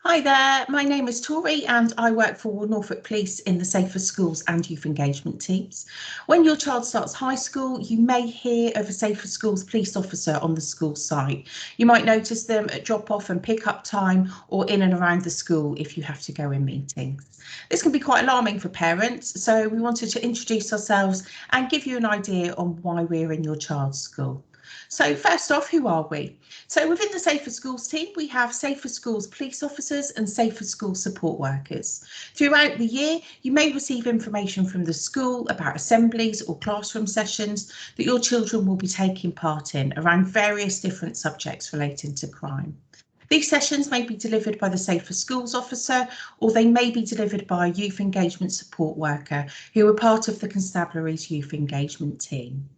Hi there, my name is Tori and I work for Norfolk Police in the Safer Schools and Youth Engagement teams. When your child starts high school, you may hear of a Safer Schools police officer on the school site. You might notice them at drop-off and pick-up time or in and around the school if you have to go in meetings. This can be quite alarming for parents, so we wanted to introduce ourselves and give you an idea on why we're in your child's school. So first off, who are we? So within the Safer Schools team, we have Safer Schools police officers and Safer Schools support workers. Throughout the year, you may receive information from the school about assemblies or classroom sessions that your children will be taking part in around various different subjects relating to crime. These sessions may be delivered by the Safer Schools officer, or they may be delivered by a youth engagement support worker who are part of the constabulary's youth engagement team.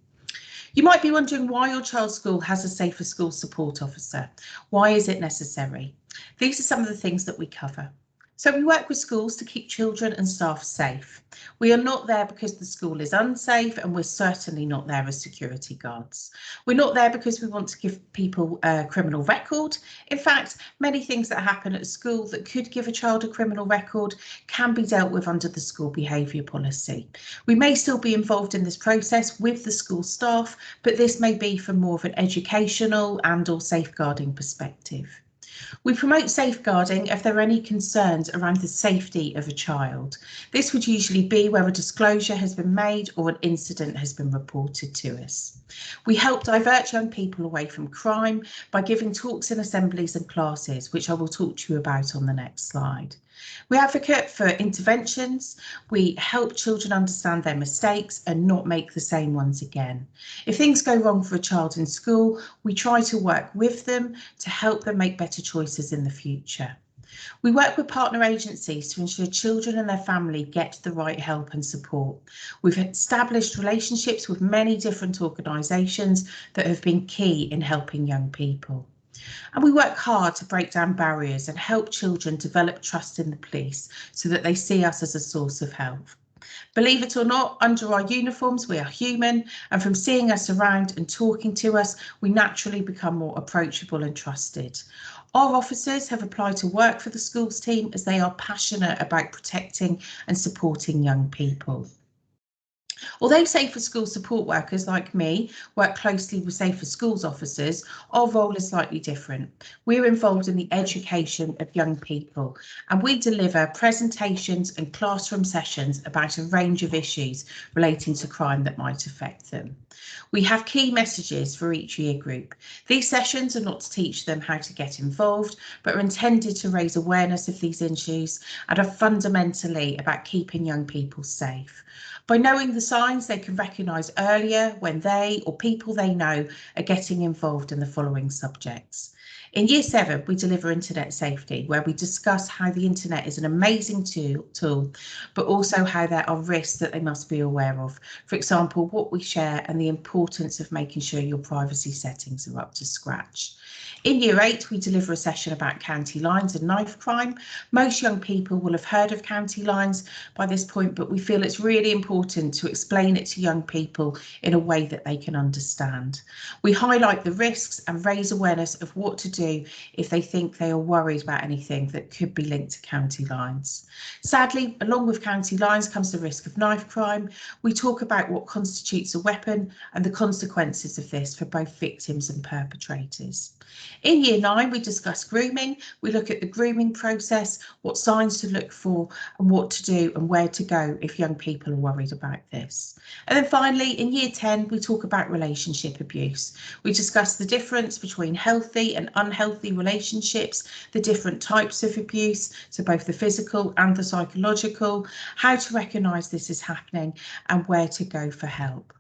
You might be wondering why your child's school has a Safer Schools support officer. Why is it necessary? These are some of the things that we cover. So we work with schools to keep children and staff safe. We are not there because the school is unsafe, and we're certainly not there as security guards. We're not there because we want to give people a criminal record. In fact, many things that happen at school that could give a child a criminal record can be dealt with under the school behaviour policy. We may still be involved in this process with the school staff, but this may be from more of an educational and/or safeguarding perspective. We promote safeguarding if there are any concerns around the safety of a child. This would usually be where a disclosure has been made or an incident has been reported to us. We help divert young people away from crime by giving talks in assemblies and classes, which I will talk to you about on the next slide. We advocate for interventions. We help children understand their mistakes and not make the same ones again. If things go wrong for a child in school, we try to work with them to help them make better choices in the future. We work with partner agencies to ensure children and their family get the right help and support. We've established relationships with many different organisations that have been key in helping young people. And we work hard to break down barriers and help children develop trust in the police so that they see us as a source of help. Believe it or not, under our uniforms, we are human, and from seeing us around and talking to us, we naturally become more approachable and trusted. Our officers have applied to work for the schools team as they are passionate about protecting and supporting young people. Although Safer Schools support workers like me work closely with Safer Schools officers, our role is slightly different. We're involved in the education of young people, and we deliver presentations and classroom sessions about a range of issues relating to crime that might affect them. We have key messages for each year group. These sessions are not to teach them how to get involved, but are intended to raise awareness of these issues and are fundamentally about keeping young people safe. By knowing the signs, they can recognise earlier when they or people they know are getting involved in the following subjects. In Year 7, we deliver internet safety, where we discuss how the internet is an amazing tool, but also how there are risks that they must be aware of. For example, what we share and the importance of making sure your privacy settings are up to scratch. In Year 8, we deliver a session about county lines and knife crime. Most young people will have heard of county lines by this point, but we feel it's really important to explain it to young people in a way that they can understand. We highlight the risks and raise awareness of what to do if they think they are worried about anything that could be linked to county lines. Sadly, along with county lines comes the risk of knife crime. We talk about what constitutes a weapon and the consequences of this for both victims and perpetrators. In Year 9, we discuss grooming. We look at the grooming process, what signs to look for and what to do and where to go if young people are worried about this. And then finally, in Year 10, we talk about relationship abuse. We discuss the difference between healthy and unhealthy relationships, the different types of abuse, so both the physical and the psychological, how to recognise this is happening and where to go for help.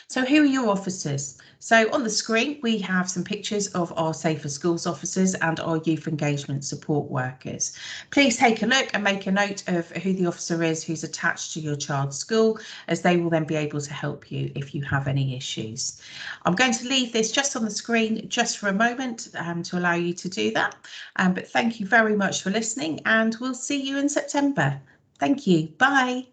So who are your officers? So on the screen, we have some pictures of our Safer Schools officers and our youth engagement support workers. Please take a look and make a note of who the officer is who's attached to your child's school, as they will then be able to help you if you have any issues. I'm going to leave this just on the screen just for a moment to allow you to do that. But thank you very much for listening, and we'll see you in September. Thank you. Bye.